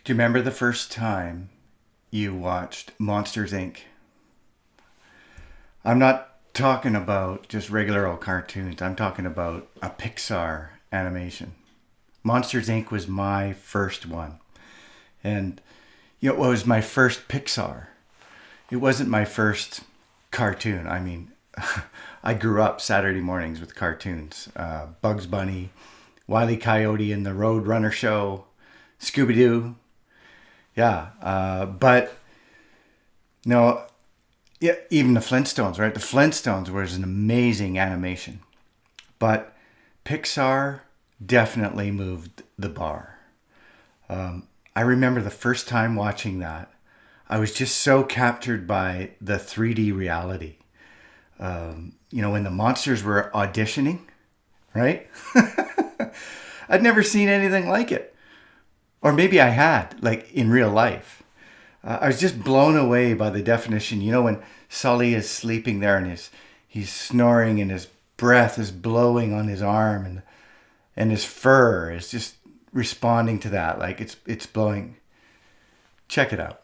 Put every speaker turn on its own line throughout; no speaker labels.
Do you remember the first time you watched Monsters Inc.? I'm not talking about just regular old cartoons. I'm talking about a Pixar animation. Monsters Inc. was my first one. And it was my first Pixar. It wasn't my first cartoon. I mean, I grew up Saturday mornings with cartoons. Bugs Bunny, Wile E. Coyote and the Roadrunner Show, Scooby-Doo. Yeah, but no, yeah, even the Flintstones, right? The Flintstones was an amazing animation. But Pixar definitely moved the bar. I remember the first time watching that, I was just so captured by the 3D reality. When the monsters were auditioning, right? I'd never seen anything like it. Or maybe I had, like in real life. I was just blown away by the definition. When Sulley is sleeping there and he's snoring and his breath is blowing on his arm and his fur is just responding to that. Like it's blowing. Check it out.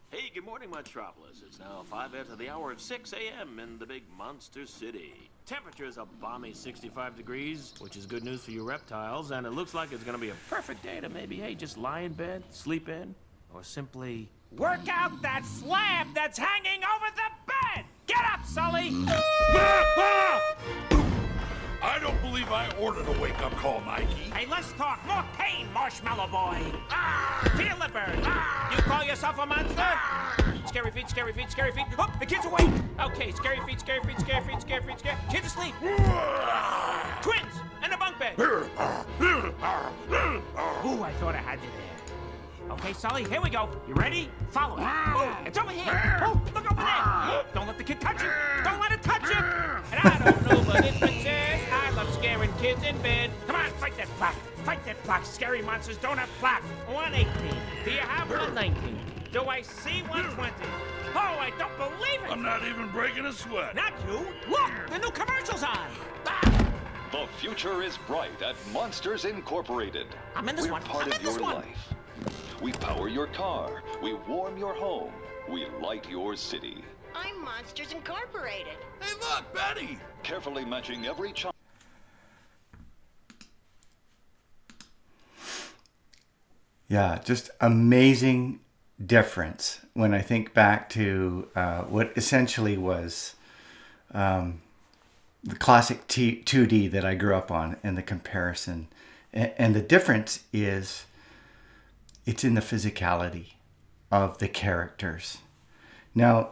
Hey, good morning, Metropolis. It's now 5 after the hour of 6 a.m. in the big monster city. Temperature is a balmy 65 degrees, which is good news for you reptiles, and it looks like it's going to be a perfect day to maybe, hey, just lie in bed, sleep in, or simply work out that slab that's hanging over the bed! Get up, Sulley!
I don't believe I ordered a wake-up call, Mikey.
Hey, let's talk more pain, Marshmallow Boy! Feel the burn! You call yourself a monster? Scary feet, scary feet, scary feet. Oh, the kids awake! Okay, scary feet, scary feet, scary feet, scary feet, scary. Kids asleep! Twins! In a bunk bed! Ooh, I thought I had you there. Okay, Sulley, here we go. You ready? Follow it. Oh, it's over here. Oh, look over there. Don't let the kid touch it. Don't let it touch it. And I don't know, but it's been said, I love scaring kids in bed. Come on, fight that clock. Fight that clock. Scary monsters don't have clock. 118. Do you have 119? Do I see 120? Oh, I don't believe it.
I'm not even breaking a sweat.
Not you. Look, the new commercial's on.
The future is bright at Monsters Incorporated.
I'm in this
We're
one.
part
I'm
of
in this
your
one.
life. We power your car. We warm your home. We light your city.
I'm Monsters Incorporated.
Hey, look, Betty!
Carefully matching every child.
Yeah, just amazing difference when I think back to what essentially was the classic 2D that I grew up on and the comparison. And the difference is it's in the physicality of the characters. Now,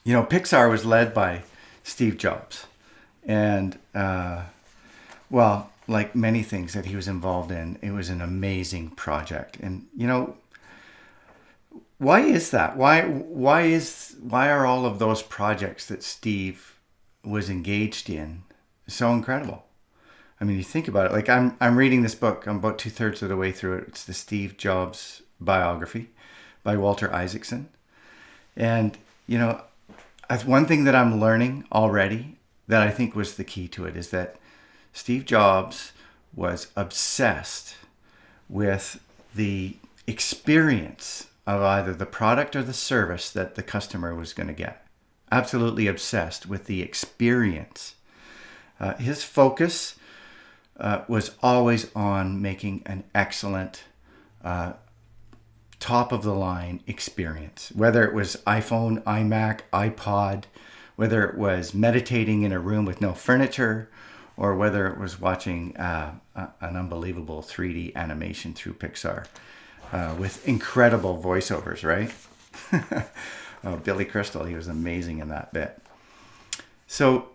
Pixar was led by Steve Jobs. And, like many things that he was involved in, it was an amazing project. And, why is that? Why are all of those projects that Steve was engaged in so incredible? I mean, you think about it. Like I'm reading this book. I'm about 2/3 of the way through it. It's the Steve Jobs biography by Walter Isaacson. And one thing that I'm learning already that I think was the key to it is that Steve Jobs was obsessed with the experience of either the product or the service that the customer was going to get. Absolutely obsessed with the experience. His focus was always on making an excellent, top of the line experience. Whether it was iPhone, iMac, iPod, whether it was meditating in a room with no furniture, or whether it was watching an unbelievable 3D animation through Pixar with incredible voiceovers, right? Billy Crystal, he was amazing in that bit. So,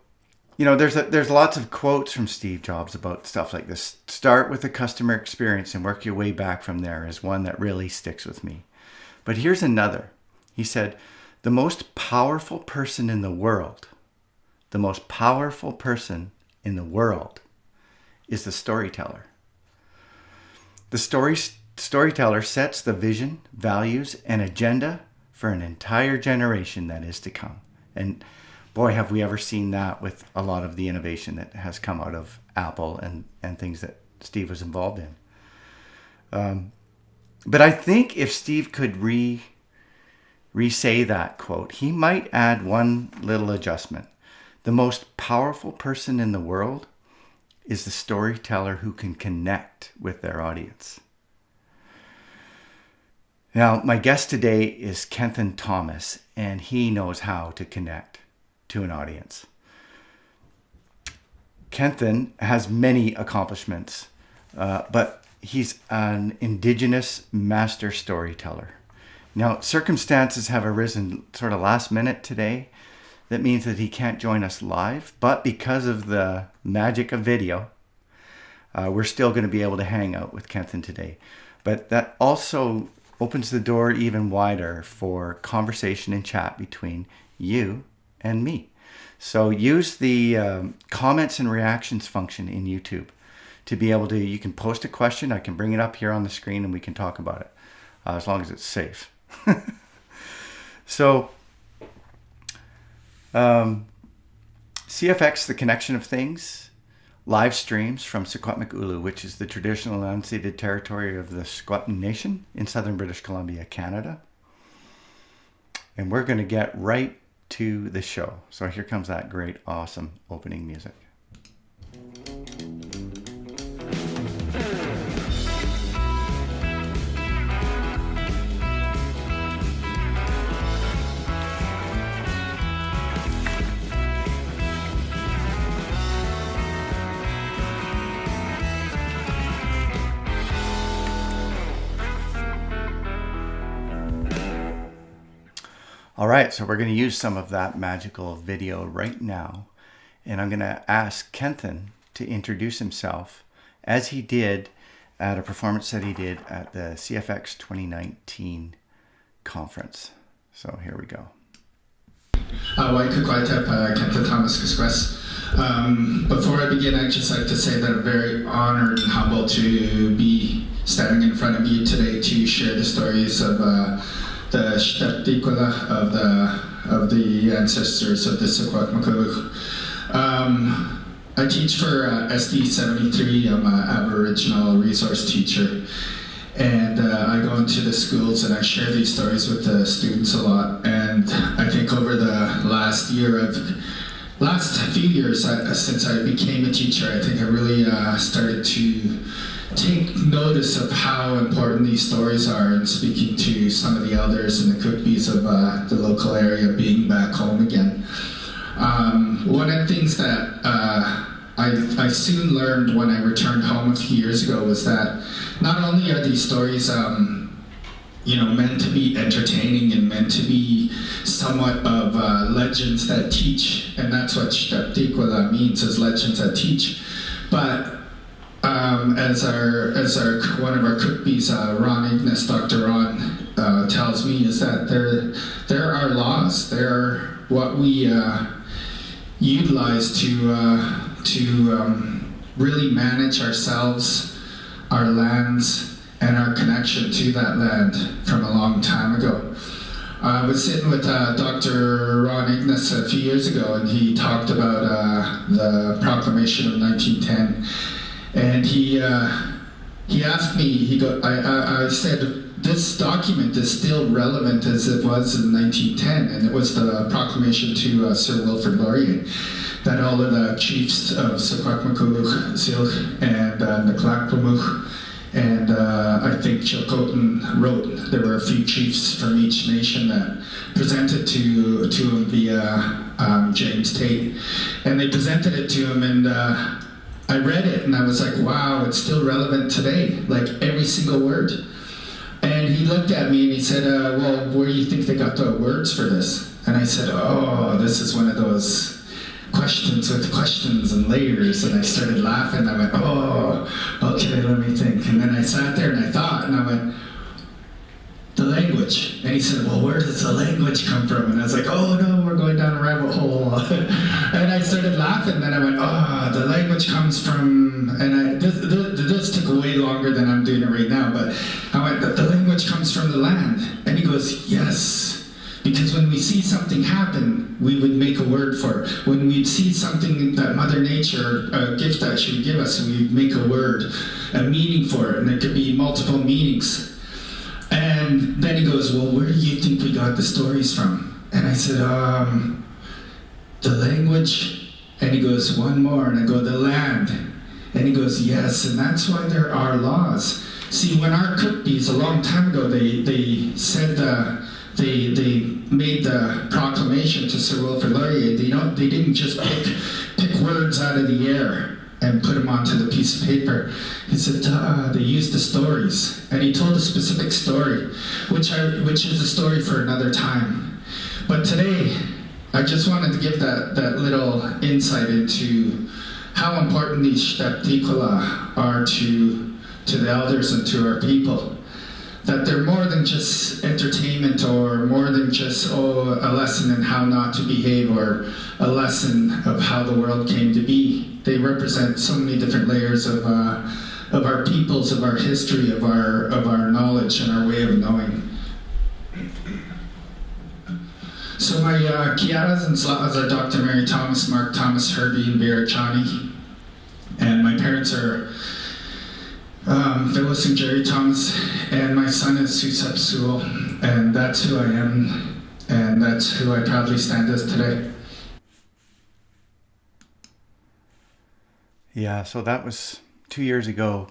there's lots of quotes from Steve Jobs about stuff like this. Start with the customer experience and work your way back from there is one that really sticks with me. But here's another. He said, the most powerful person in the world is the storyteller. The storyteller sets the vision, values, and agenda for an entire generation that is to come. And boy, have we ever seen that with a lot of the innovation that has come out of Apple and things that Steve was involved in. But I think if Steve could re-say that quote, he might add one little adjustment. The most powerful person in the world is the storyteller who can connect with their audience. Now, my guest today is Kenton Thomas, and he knows how to connect to an audience. Kenton has many accomplishments, but he's an Indigenous master storyteller. Now, circumstances have arisen sort of last minute today. That means that he can't join us live, but because of the magic of video, we're still going to be able to hang out with Kenton today. But that also opens the door even wider for conversation and chat between you and me. So use the comments and reactions function in YouTube to be able to, you can post a question, I can bring it up here on the screen and we can talk about it, as long as it's safe. So, CFX, the connection of things, live streams from Secwepemcúlecw, which is the traditional unceded territory of the Secwepemc Nation in southern British Columbia, Canada. And we're going to get right to the show. So here comes that great, awesome opening music. All right, so we're going to use some of that magical video right now. And I'm going to ask Kenton to introduce himself as he did at a performance that he did at the CFX 2019 conference. So here we go.
Kenton Thomas Express. Before I begin, I'd just like to say that I'm very honored and humbled to be standing in front of you today to share the stories of the Shteptikula of the ancestors of the Secwepemcúlecw. I teach for SD 73. I'm an Aboriginal resource teacher, and I go into the schools and I share these stories with the students a lot. And I think over the last few years since I became a teacher, I think I really started to take notice of how important these stories are, and speaking to some of the elders and the cookbies of the local area, being back home again. One of the things that I soon learned when I returned home a few years ago was that not only are these stories meant to be entertaining and meant to be somewhat of legends that teach, and that's what Shteptikula means, is legends that teach, but as one of our cookbies, Ron Ignis, Dr. Ron, tells me, is that there are laws. They're what we utilize to really manage ourselves, our lands, and our connection to that land from a long time ago. I was sitting with Dr. Ron Ignis a few years ago, and he talked about the Proclamation of 1910. And he asked me, I said, this document is still relevant as it was in 1910, and it was the proclamation to Sir Wilfrid Laurier that all of the chiefs of Secwepemcúlecw, Syilx, and Naklakpamuk, and I think Chilcotin wrote. There were a few chiefs from each nation that presented to him via James Tate, and they presented it to him, and I read it and I was like, wow, it's still relevant today, like every single word. And he looked at me and he said, well, where do you think they got the words for this? And I said, oh, this is one of those questions with questions and layers. And I started laughing. I went, oh, okay, let me think. And then I sat there and I thought, and I went, the language. And he said, well, where does the language come from? And I was like, oh no, we're going down a rabbit hole. And I started laughing, and I went, the language comes from, and this took way longer than I'm doing it right now, but I went, the language comes from the land. And he goes, yes, because when we see something happen, we would make a word for it. When we'd see something that Mother Nature, a gift that she would give us, we'd make a word, a meaning for it, and there could be multiple meanings. And then he goes, well, where do you think we got the stories from? And I said, the language. And he goes, one more. And I go, the land. And he goes, yes, and that's why there are laws. See, when our cookies, a long time ago, they said, they made the proclamation to Sir Wilfrid Laurier. They didn't just pick words out of the air and put them onto the piece of paper. He said, they used the stories. And he told a specific story, which is a story for another time. But today, I just wanted to give that little insight into how important these Shteptikula are to the elders and to our people. That they're more than just entertainment or more than just, a lesson in how not to behave or a lesson of how the world came to be. They represent so many different layers of our peoples, of our history, of our knowledge and our way of knowing. So my Kiaras and Slatas are Dr. Mary Thomas, Mark Thomas, Herbie, and Vera Chani. And my parents are Phyllis and Jerry Thomas, and my son is Susep Sewell, and that's who I am, and that's who I proudly stand as today.
Yeah, so that was 2 years ago,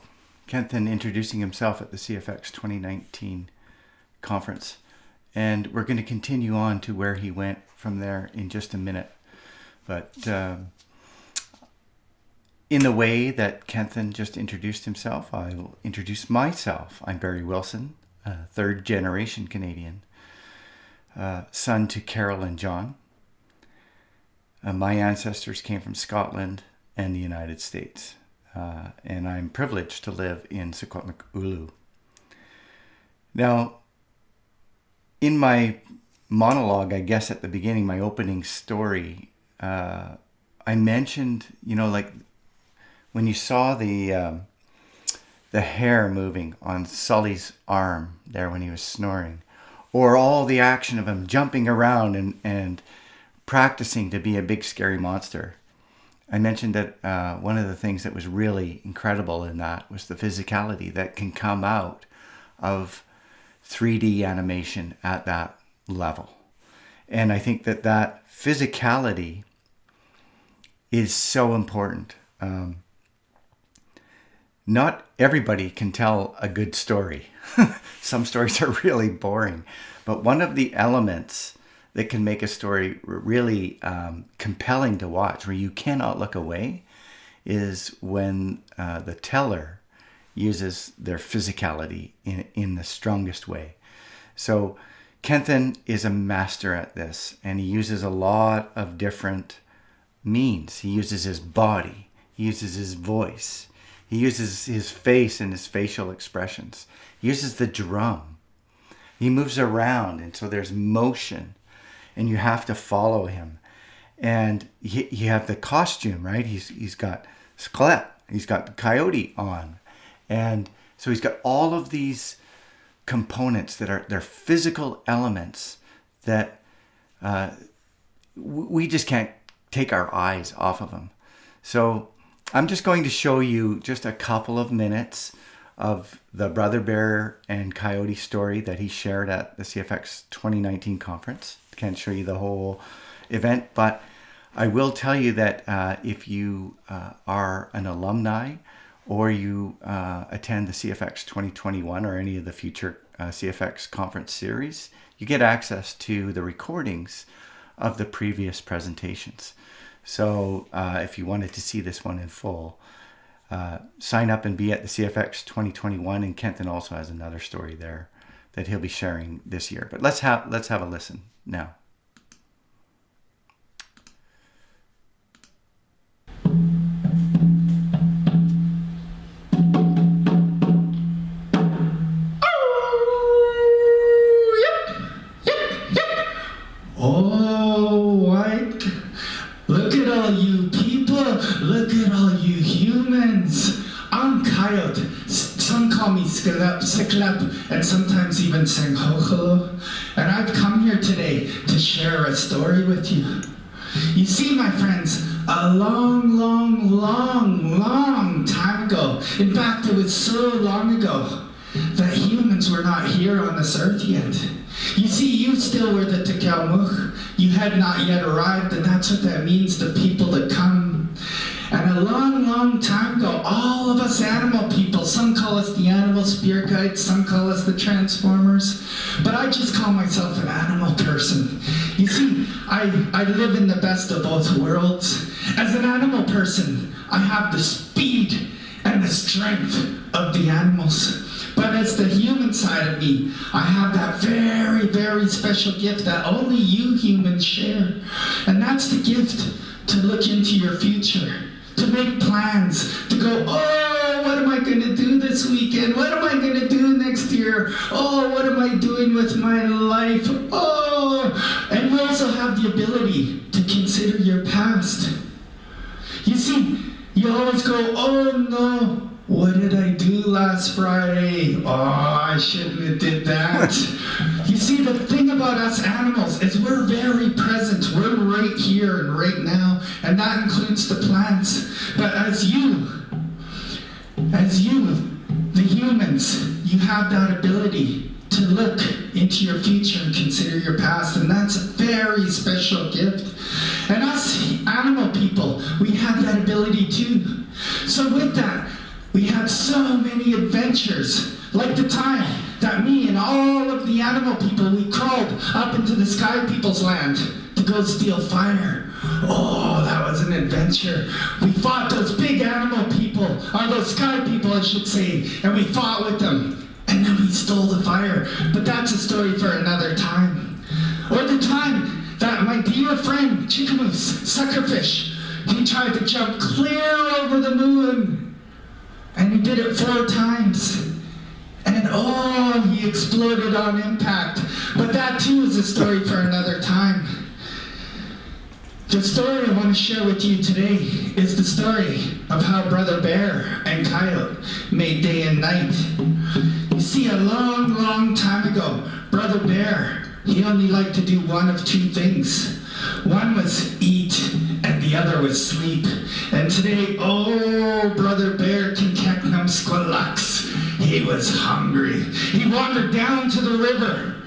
Kenthan introducing himself at the CFX 2019 conference. And we're going to continue on to where he went from there in just a minute. But in the way that Kenthan just introduced himself, I will introduce myself. I'm Barry Wilson, third generation Canadian, son to Carol and John. My ancestors came from Scotland and the United States. And I'm privileged to live in Secwepemc Ulu. Now, in my monologue, I guess at the beginning, my opening story, I mentioned, like when you saw the hair moving on Sulley's arm there when he was snoring, or all the action of him jumping around and practicing to be a big scary monster. I mentioned that one of the things that was really incredible in that was the physicality that can come out of 3D animation at that level. And I think that physicality is so important. Not everybody can tell a good story. Some stories are really boring. But one of the elements that can make a story really compelling to watch, where you cannot look away, is when the teller uses their physicality in the strongest way. So Kenthan is a master at this, and he uses a lot of different means. He uses his body, he uses his voice, he uses his face and his facial expressions. He uses the drum. He moves around, and so there's motion, and you have to follow him. And you have the costume, right? He's got Sklep, he's got the Coyote on. And so he's got all of these components that are, they're physical elements that we just can't take our eyes off of them. So I'm just going to show you just a couple of minutes of the Brother Bear and Coyote story that he shared at the CFX 2019 conference. Can't show you the whole event, but I will tell you that if you are an alumni or you attend the CFX 2021 or any of the future CFX conference series, you get access to the recordings of the previous presentations. So if you wanted to see this one in full, sign up and be at the CFX 2021, and Kenthan also has another story there that he'll be sharing this year. But let's have a listen now.
Oh, what? Look at all you people. Look at all you humans. I'm Coyote. Some call me Sklep, and sometimes even Senghocholo. And I've come here here today to share a story with you. You see, my friends, a long, long, long, long time ago, in fact, it was so long ago that humans were not here on this earth yet. You see, you still were the Tekelmuch. You had not yet arrived, and that's what that means, the people that come. And a long, long time ago, all of us animal people, some call us the animal spirit guides, some call us the transformers, but I just call myself an animal person. You see, I live in the best of both worlds. As an animal person, I have the speed and the strength of the animals. But as the human side of me, I have that very, very special gift that only you humans share. And that's the gift to look into your future, to make plans, to go, oh, what am I going to do this weekend? What am I going to do next year? Oh, what am I doing with my life? Oh, and you also have the ability to consider your past. You see, you always go, oh no, what did I do last Friday? Oh, I shouldn't have did that. You see, the thing about us animals is we're very present. We're right here and right now, and that includes the plants. But as you, the humans, you have that ability to look into your future and consider your past, and that's a very special gift. And us animal people, we have that ability too. So with that, we had so many adventures, like the time that me and all of the animal people, we crawled up into the sky people's land to go steal fire. Oh, that was an adventure. We fought those big animal people, or those sky people I should say, and we fought with them. And then we stole the fire. But that's a story for another time. Or the time that my dear friend, Chickamoose, Suckerfish, he tried to jump clear over the moon. And he did it 4 times. And oh, he exploded on impact. But that too is a story for another time. The story I want to share with you today is the story of how Brother Bear and Coyote made day and night. You see, a long, long time ago, Brother Bear, he only liked to do one of 2 things. One was eat, and the other was sleep. And today, oh, Brother Bear Kinkeknum Squalux, he was hungry. He wandered down to the river,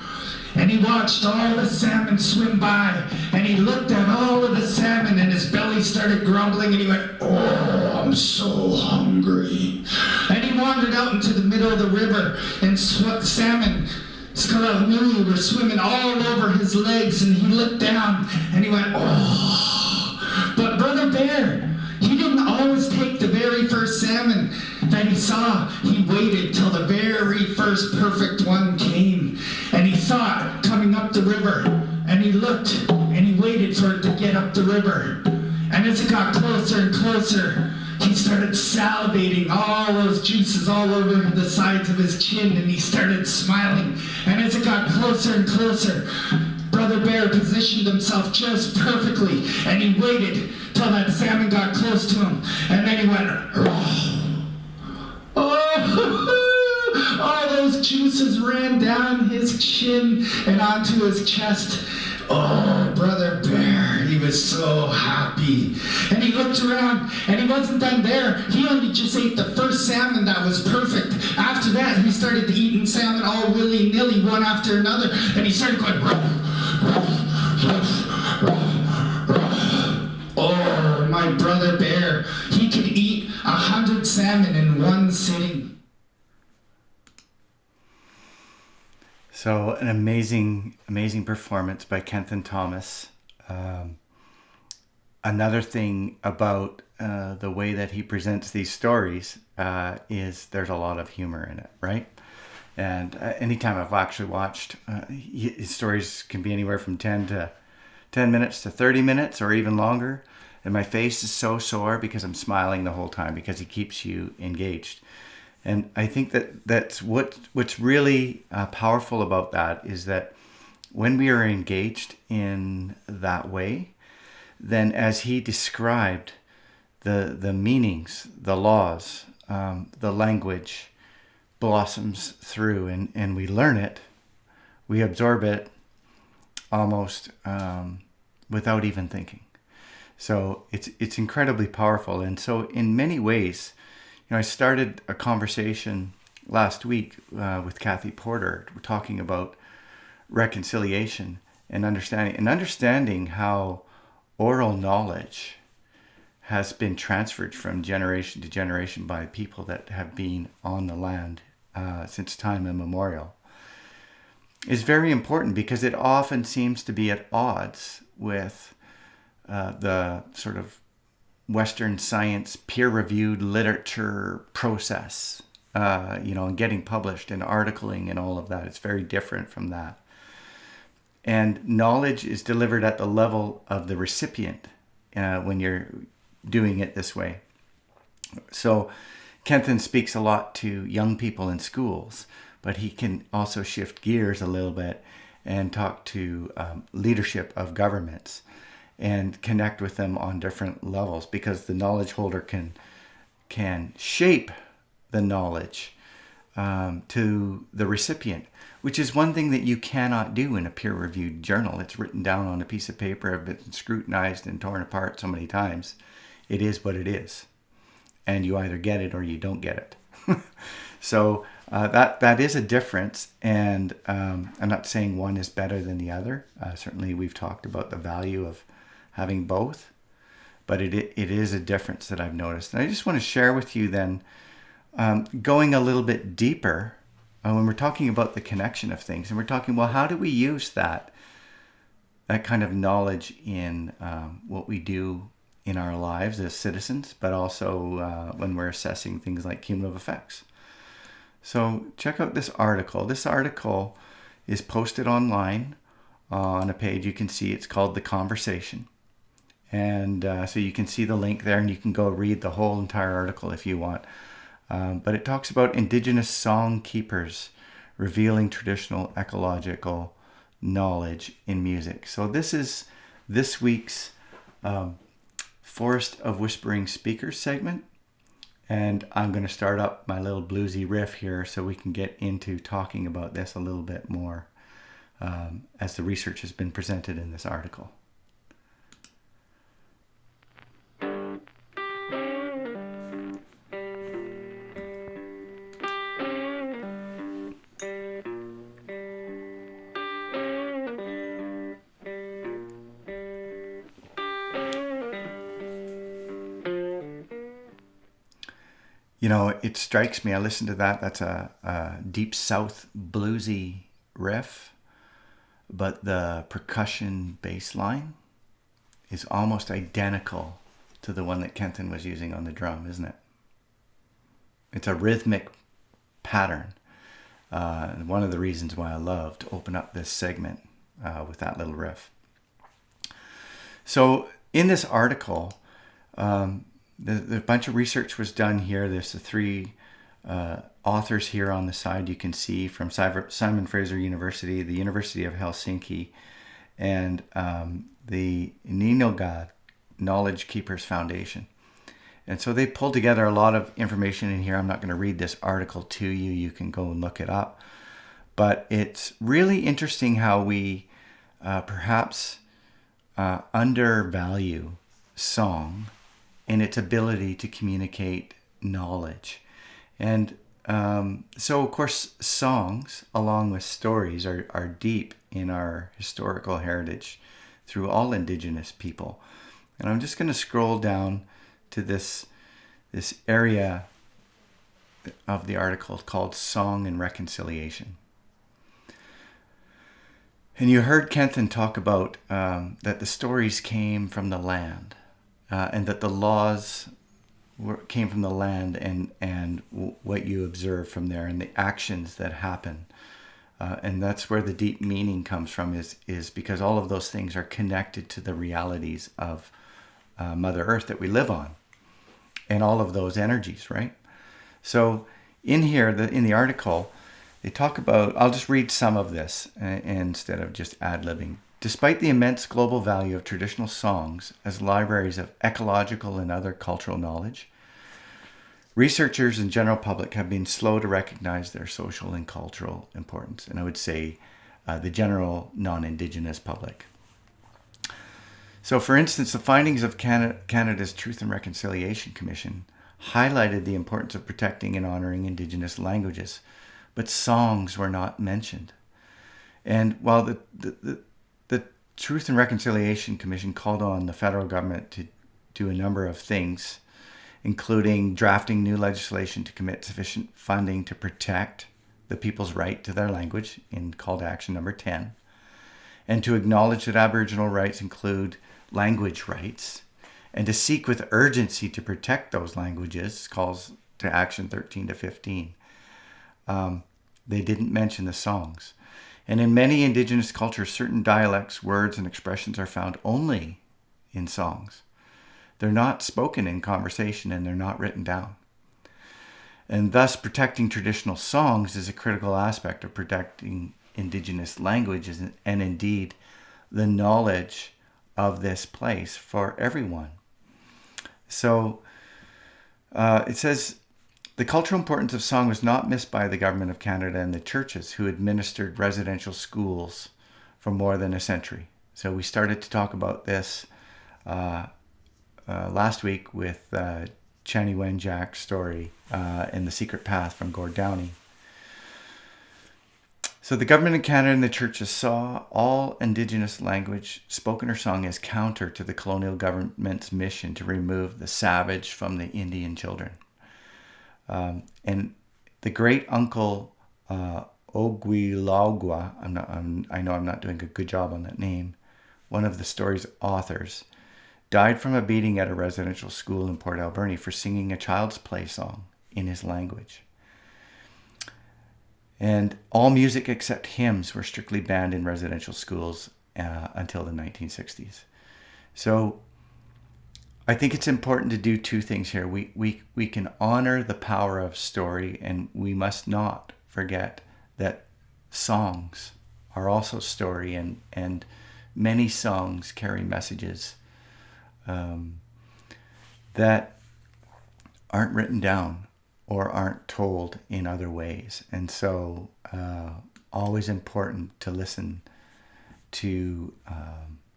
and he watched all the salmon swim by, and he looked at all of the salmon, and his belly started grumbling, and he went, oh, I'm so hungry. And he wandered out into the middle of the river, and salmon Scaramouille were swimming all over his legs, and he looked down and he went, oh. But Brother Bear, he didn't always take the very first salmon that he saw. He waited till the very first perfect one came, and he saw it coming up the river, and he looked and he waited for it to get up the river. And as it got closer and closer, he started salivating all those juices all over the sides of his chin, and he started smiling. And as it got closer and closer, Brother Bear positioned himself just perfectly, and he waited till that salmon got close to him, and then he went, oh, all those juices ran down his chin and onto his chest. Oh, Brother Bear, he was so happy. And he looked around, and he wasn't done there. He only just ate the first salmon that was perfect. After that, he started eating salmon all willy-nilly, one after another, and he started going, ruff, ruff, ruff, ruff, ruff. Oh, my Brother Bear, he could eat 100 salmon in one sitting.
So an amazing performance by Kenton Thomas. Another thing about the way that he presents these stories is there's a lot of humor in it, right? And anytime I've actually watched, his stories can be anywhere from 10 minutes to 30 minutes or even longer. And my face is so sore because I'm smiling the whole time because he keeps you engaged. And I think that's what's really powerful about that is that when we are engaged in that way, then as he described the meanings, the laws, the language blossoms through and we learn it, we absorb it, almost without even thinking. So it's incredibly powerful. And so in many ways, I started a conversation last week with Kathy Porter. We're talking about reconciliation and understanding how oral knowledge has been transferred from generation to generation by people that have been on the land since time immemorial is very important, because it often seems to be at odds with the sort of Western science peer-reviewed literature process, and getting published and articling and all of that. It's very different from that. And knowledge is delivered at the level of the recipient when you're doing it this way. So Kenton speaks a lot to young people in schools, but he can also shift gears a little bit and talk to leadership of governments and connect with them on different levels, because the knowledge holder can shape the knowledge to the recipient, which is one thing that you cannot do in a peer-reviewed journal. It's written down on a piece of paper, been scrutinized and torn apart so many times. It is what it is, and you either get it or you don't get it. So that is a difference, and I'm not saying one is better than the other. Certainly, we've talked about the value of having both, but it is a difference that I've noticed. And I just want to share with you then, going a little bit deeper when we're talking about the connection of things, and we're talking, well, how do we use that kind of knowledge in what we do in our lives as citizens, but also when we're assessing things like cumulative effects. So check out this article. This article is posted online on a page. You can see it's called The Conversation. And so you can see the link there, and you can go read the whole entire article if you want. But it talks about Indigenous song keepers revealing traditional ecological knowledge in music. So this is this week's Forest of Whispering Speakers segment. And I'm going to start up my little bluesy riff here so we can get into talking about this a little bit more as the research has been presented in this article. It strikes me, I listen to that, that's a deep south bluesy riff, but the percussion bass line is almost identical to the one that Kenton was using on the drum, isn't it? It's a rhythmic pattern. And one of the reasons why I love to open up this segment with that little riff. So in this article, the bunch of research was done here. There's the three authors here on the side you can see from Simon Fraser University, the University of Helsinki, and the Ninogad Knowledge Keepers Foundation. And so they pulled together a lot of information in here. I'm not going to read this article to you. You can go and look it up. But it's really interesting how we perhaps undervalue song and its ability to communicate knowledge. And so, of course, songs, along with stories, are deep in our historical heritage through all Indigenous people. And I'm just going to scroll down to this area of the article called Song and Reconciliation. And you heard Kenton talk about that the stories came from the land. And that the laws came from the land, and what you observe from there, and the actions that happen. And that's where the deep meaning comes from, is because all of those things are connected to the realities of Mother Earth that we live on, and all of those energies, right? So in here, in the article, they talk about, I'll just read some of this instead of just ad-libbing. Despite the immense global value of traditional songs as libraries of ecological and other cultural knowledge, researchers and general public have been slow to recognize their social and cultural importance. And I would say the general non-Indigenous public. So, for instance, the findings of Canada's Truth and Reconciliation Commission highlighted the importance of protecting and honoring Indigenous languages, but songs were not mentioned. And while the Truth and Reconciliation Commission called on the federal government to do a number of things, including drafting new legislation to commit sufficient funding to protect the people's right to their language in Call to Action number 10, and to acknowledge that Aboriginal rights include language rights, and to seek with urgency to protect those languages, Calls to Action 13 to 15. They didn't mention the songs. And in many Indigenous cultures, certain dialects, words, and expressions are found only in songs. They're not spoken in conversation, and they're not written down. And thus, protecting traditional songs is a critical aspect of protecting Indigenous languages and indeed the knowledge of this place for everyone. So it says, the cultural importance of song was not missed by the Government of Canada and the churches who administered residential schools for more than a century. So we started to talk about this last week with Channy Wenjack's story in The Secret Path from Gord Downie. So the Government of Canada and the churches saw all Indigenous language spoken or sung as counter to the colonial government's mission to remove the savage from the Indian children. And the great uncle Ogwilagwa, I know I'm not doing a good job on that name, one of the story's authors, died from a beating at a residential school in Port Alberni for singing a child's play song in his language. And all music except hymns were strictly banned in residential schools until the 1960s. So I think it's important to do two things here. We can honor the power of story, and we must not forget that songs are also story, and many songs carry messages that aren't written down or aren't told in other ways. And so always important to listen to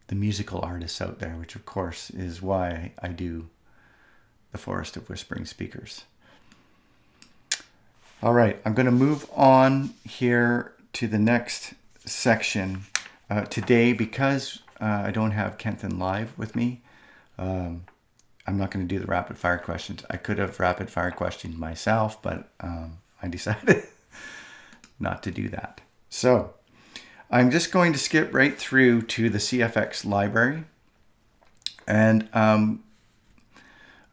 the musical artists out there, which of course is why I do the Forest of Whispering Speakers. All right, I'm going to move on here to the next section. Today, because I don't have Kenthan live with me, I'm not going to do the rapid fire questions. I could have rapid fire questioned myself, but I decided not to do that. So I'm just going to skip right through to the CFX library, and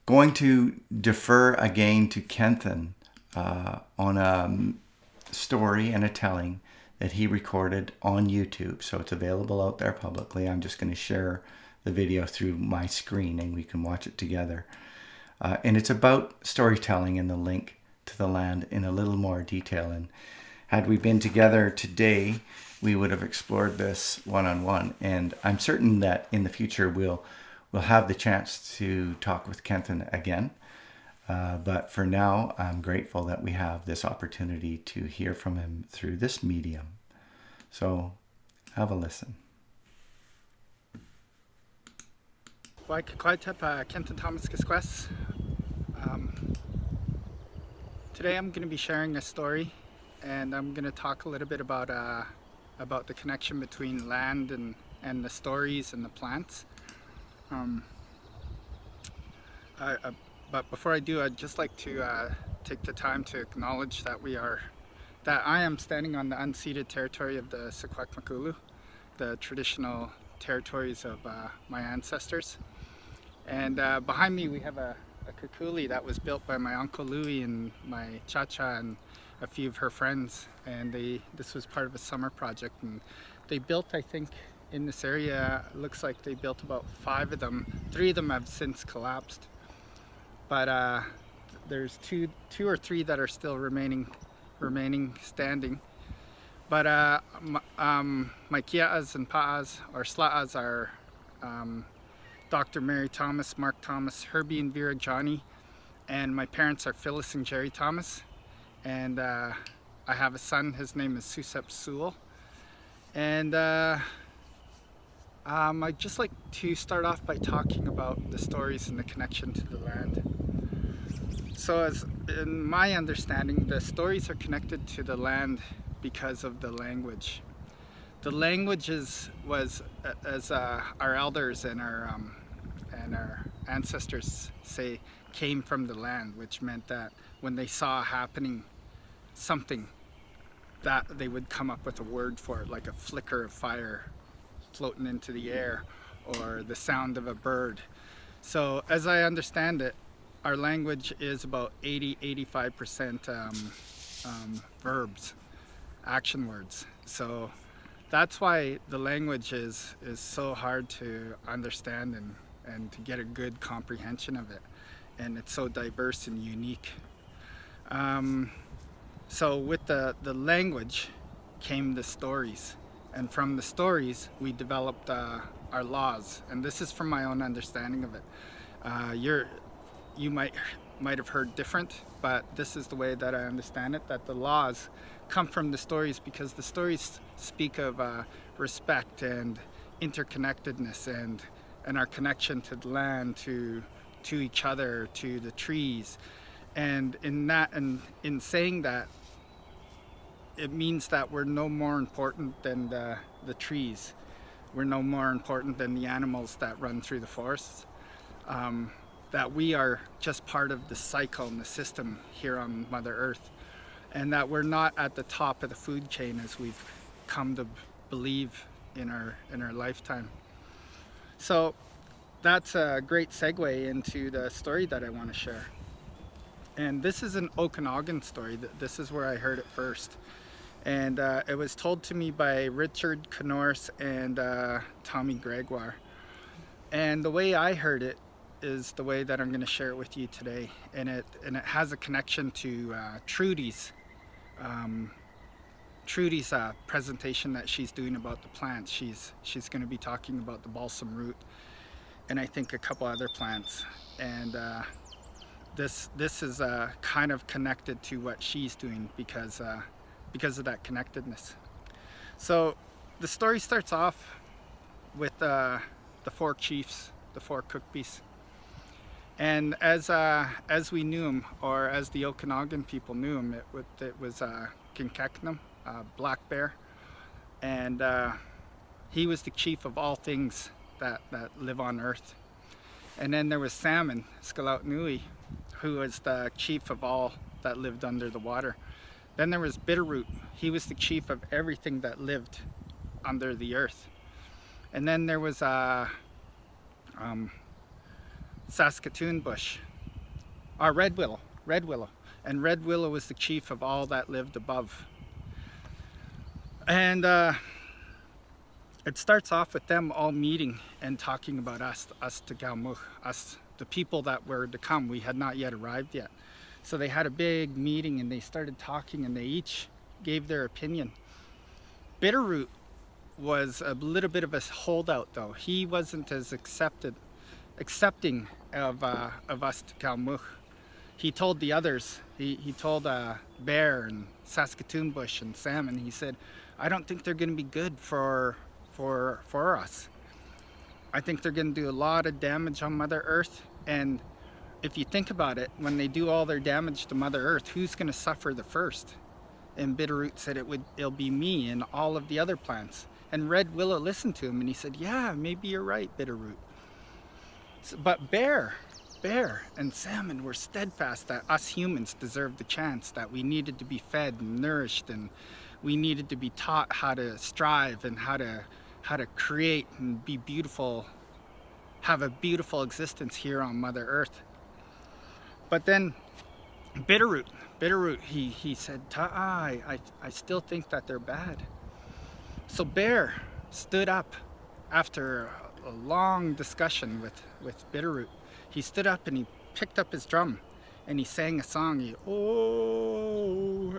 going to defer again to Kenthan on a story and a telling that he recorded on YouTube. So it's available out there publicly. I'm just going to share the video through my screen and we can watch it together. And it's about storytelling and the link to the land in a little more detail. And had we been together today, we would have explored this one-on-one. And I'm certain that in the future we'll have the chance to talk with Kenthan again. But for now, I'm grateful that we have this opportunity to hear from him through this medium. So have a listen.
Kenthan Thomas Kisquess. Today I'm going to be sharing a story, and I'm going to talk a little bit about the connection between land and the stories and the plants. But before I do, I'd just like to take the time to acknowledge that I am standing on the unceded territory of the Secwepemcúlecw, the traditional territories of my ancestors. And behind me we have a kukuli that was built by my Uncle Louie and my Cha-Cha and a few of her friends. And this was part of a summer project. And they built, I think, in this area, it looks like they built about 5 of them. 3 of them have since collapsed. But there's two or three that are still remaining standing. But my kia'as and pa'as, or sla'as, are Dr. Mary Thomas, Mark Thomas, Herbie and Vera Johnny, and my parents are Phyllis and Jerry Thomas. And I have a son, his name is Susep Sewell. And I'd just like to start off by talking about the stories and the connection to the land. So as in my understanding, the stories are connected to the land because of the language. The language was, as our elders and our ancestors say, came from the land, which meant that when they saw happening something, that they would come up with a word for it, like a flicker of fire floating into the air, or the sound of a bird. So as I understand it, our language is about 80-85% verbs, action words. So that's why the language is so hard to understand and to get a good comprehension of it. And it's so diverse and unique. So with the language came the stories. And from the stories, we developed our laws. And this is from my own understanding of it. You might have heard different, but this is the way that I understand it, that the laws come from the stories because the stories speak of respect and interconnectedness and our connection to the land, to each other, to the trees. And in saying that, it means that we're no more important than the trees. We're no more important than the animals that run through the forests. That we are just part of the cycle and the system here on Mother Earth, and that we're not at the top of the food chain as we've come to believe in our lifetime. So that's a great segue into the story that I want to share. And this is an Okanagan story. This is where I heard it first. And it was told to me by Richard Knorris and Tommy Gregoire. And the way I heard it is the way that I'm going to share it with you today. And it has a connection to Trudy's presentation that she's doing about the plants. She's going to be talking about the balsam root and I think a couple other plants. And this is kind of connected to what she's doing because of that connectedness. So the story starts off with the four chiefs, the four Cookbees. And as we knew him, or as the Okanagan people knew him, it was Kinkeknum, Black Bear, and he was the chief of all things that live on Earth. And then there was Salmon, Skalautnui, who was the chief of all that lived under the water. Then there was Bitterroot. He was the chief of everything that lived under the earth. And then there was Saskatoon bush, Red Willow. And Red Willow was the chief of all that lived above. And it starts off with them all meeting and talking about us Tagalmuk, us, the people that were to come. We had not yet arrived yet. So they had a big meeting and they started talking and they each gave their opinion. Bitterroot was a little bit of a holdout though. He wasn't as accepting of us Tagalmuk. He told the others, he told Bear and Saskatoon bush and Salmon, he said, I don't think they're going to be good for us. I think they're going to do a lot of damage on Mother Earth. And if you think about it, when they do all their damage to Mother Earth, who's going to suffer the first? And Bitterroot said it'll be me and all of the other plants. And Red Willow listened to him and he said, yeah, maybe you're right, Bitterroot. But Bear and Salmon were steadfast that us humans deserved the chance, that we needed to be fed and nourished, and we needed to be taught how to strive and how to create and be beautiful, have a beautiful existence here on Mother Earth. But then Bitterroot, he said, I still think that they're bad. So Bear stood up after a long discussion with Bitterroot. He stood up and he picked up his drum and he sang a song.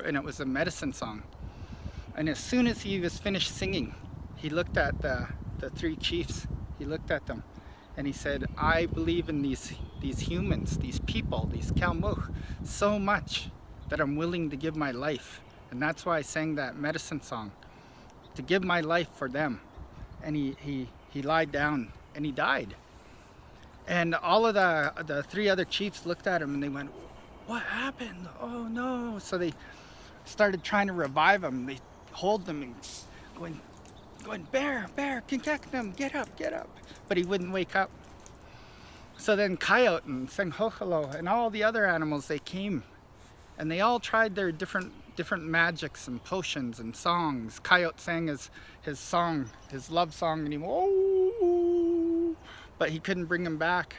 And it was a medicine song. And as soon as he was finished singing, he looked at the three chiefs. He looked at them and he said, I believe in these humans, these people, these Kalmuk, so much that I'm willing to give my life. And that's why I sang that medicine song. to give my life for them. And he lied down and he died. And all of the 3 other chiefs looked at him and they went, what happened? Oh no. So they started trying to revive him. They hold them and going, bear, Kinkeknum, get up. But he wouldn't wake up. So then Coyote and Senghoholo and all the other animals, they came and they all tried their different magics and potions and songs. Coyote sang his song, his love song, and he went, oh, but he couldn't bring him back.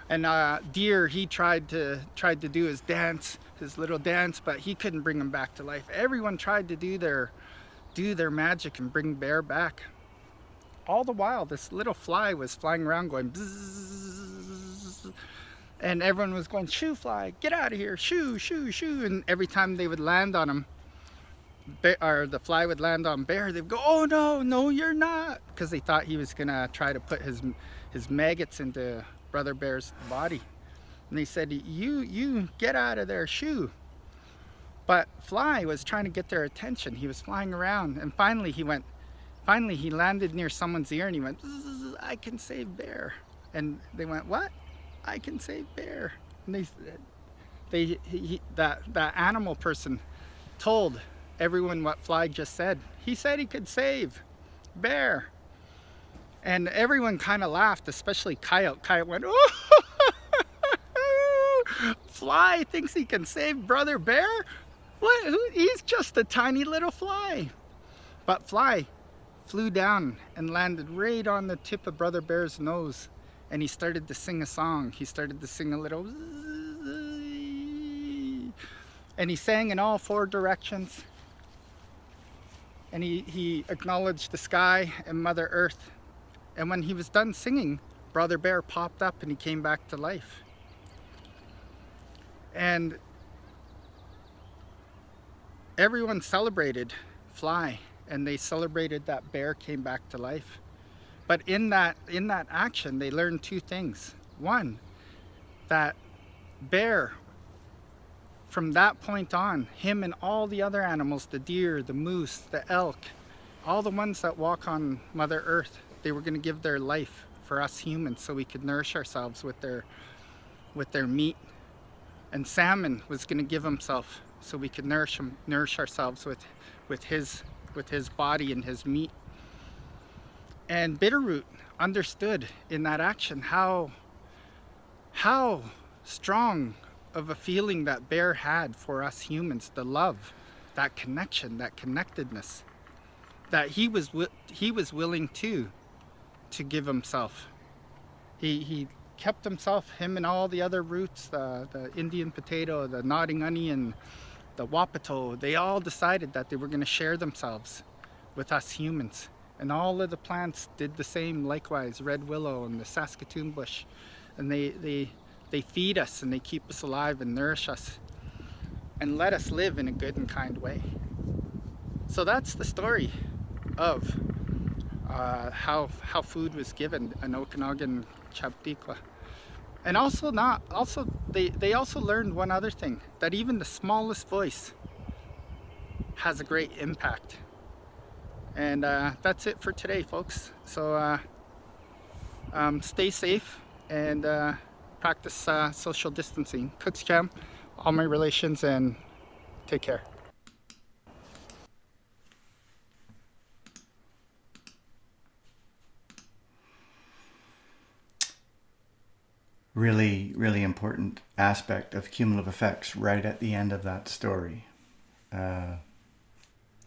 And Deer, he tried to do his dance, his little dance, but he couldn't bring him back to life. Everyone tried to do their magic and bring Bear back. All the while, this little fly was flying around going bzzz, and everyone was going, shoo fly, get out of here, shoo. And every time they would land on him, or the fly would land on Bear, they'd go, oh no, you're not, because they thought he was gonna try to put his maggots into Brother Bear's body. And they said, you get out of there, shoo. But Fly was trying to get their attention. He was flying around, and finally he landed near someone's ear and he went, I can save Bear. And they went, what? I can save Bear. And that animal person told everyone what Fly just said. He said he could save Bear. And everyone kind of laughed, especially Coyote. Coyote went, oh, Fly thinks he can save Brother Bear? What? He's just a tiny little fly. But Fly flew down and landed right on the tip of Brother Bear's nose. And he started to sing a song. He started to sing a little... And he sang in all 4 directions. And he acknowledged the sky and Mother Earth. And when he was done singing, Brother Bear popped up and he came back to life. And everyone celebrated Fly, and they celebrated that Bear came back to life. But in that action, they learned 2 things. One, that Bear, from that point on, him and all the other animals, the deer, the moose, the elk, all the ones that walk on Mother Earth, they were going to give their life for us humans so we could nourish ourselves with their meat. And Salmon was going to give himself so we could nourish ourselves with his body and his meat. And Bitterroot understood in that action how strong of a feeling that Bear had for us humans, the love, that connection, that connectedness, that he was willing to give himself. He kept himself, him and all the other roots, the Indian potato, the nodding onion, the wapato, they all decided that they were going to share themselves with us humans. And all of the plants did the same likewise, red willow and the Saskatoon bush. And they feed us and they keep us alive and nourish us and let us live in a good and kind way. So that's the story of how food was given in Okanagan Chabtikwa. And they also learned one other thing, that even the smallest voice has a great impact. And that's it for today, folks. So stay safe and practice social distancing. Kutskam, all my relations, and take care.
Really, really important aspect of cumulative effects right at the end of that story.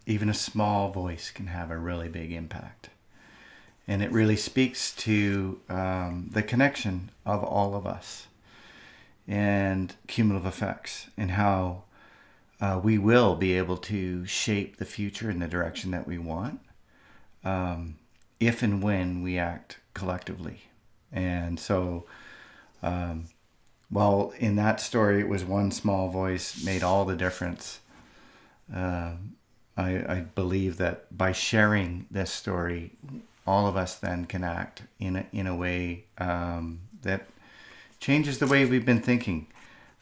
Even a small voice can have a really big impact. And it really speaks to the connection of all of us and cumulative effects and how we will be able to shape the future in the direction that we want if and when we act collectively. And so while in that story it was one small voice made all the difference, I believe that by sharing this story, all of us then can act in a way that changes the way we've been thinking.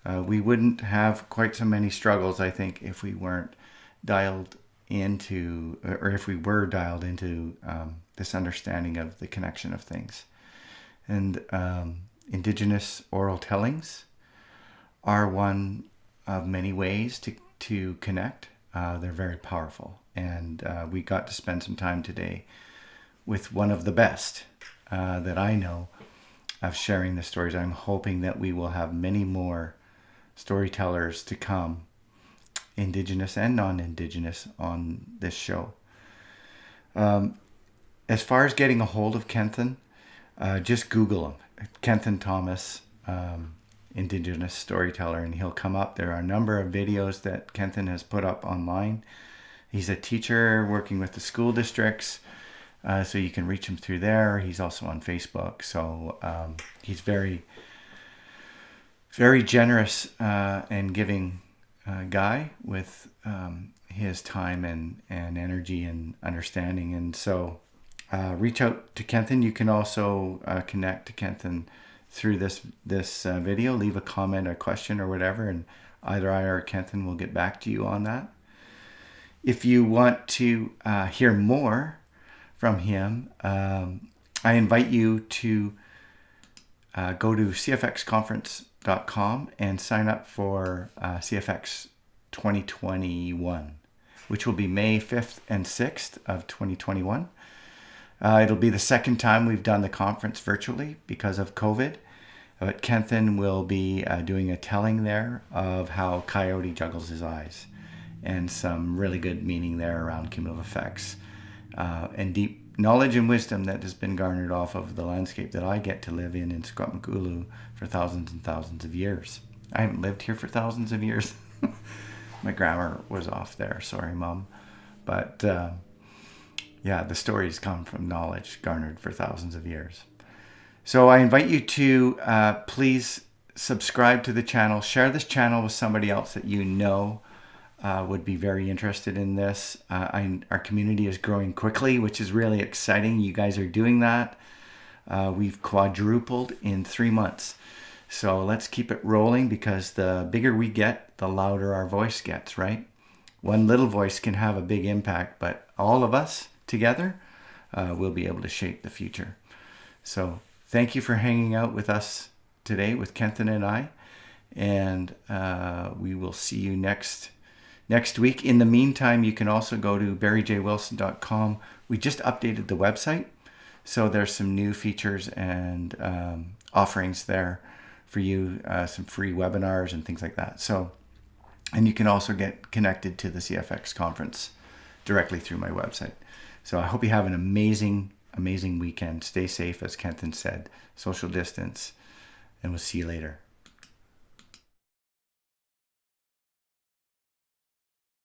We wouldn't have quite so many struggles, I think, if we weren't dialed into, or if we were dialed into this understanding of the connection of things. And Indigenous oral tellings are one of many ways to connect. They're very powerful. And we got to spend some time today with one of the best that I know of sharing the stories. I'm hoping that we will have many more storytellers to come, Indigenous and non-Indigenous, on this show. As far as getting a hold of Kenthan, just Google him, Kenthan Thomas, Indigenous storyteller, and he'll come up. There are a number of videos that Kenthan has put up online. He's a teacher working with the school districts, so you can reach him through there. He's also on Facebook, so he's very, very generous and giving guy with his time and energy and understanding. And so reach out to Kenthan. You can also connect to Kenthan through this video. Leave a comment or question or whatever, and either I or Kenthan will get back to you on that. If you want to hear more from him, I invite you to go to cfxconference.com and sign up for CFX 2021, which will be May 5th and 6th of 2021. It'll be the second time we've done the conference virtually because of COVID. But Kenthan will be doing a telling there of how Coyote juggles his eyes, and some really good meaning there around cumulative effects and deep knowledge and wisdom that has been garnered off of the landscape that I get to live in Secwepemcúlecw for thousands and thousands of years. I haven't lived here for thousands of years. My grammar was off there. Sorry, Mom. But yeah, the stories come from knowledge garnered for thousands of years. So I invite you to please subscribe to the channel. Share this channel with somebody else that you know would be very interested in this. Our community is growing quickly, which is really exciting. You guys are doing that. We've quadrupled in 3 months. So let's keep it rolling, because the bigger we get, the louder our voice gets, right? One little voice can have a big impact, but all of us together will be able to shape the future. So thank you for hanging out with us today with Kenthan and I. And we will see you next week. In the meantime, you can also go to barryjwilson.com. We just updated the website, so there's some new features and offerings there for you, some free webinars and things like that. So, and you can also get connected to the CFX conference directly through my website. So I hope you have an amazing weekend. Stay safe, as Kenthan said, social distance, and we'll see you later.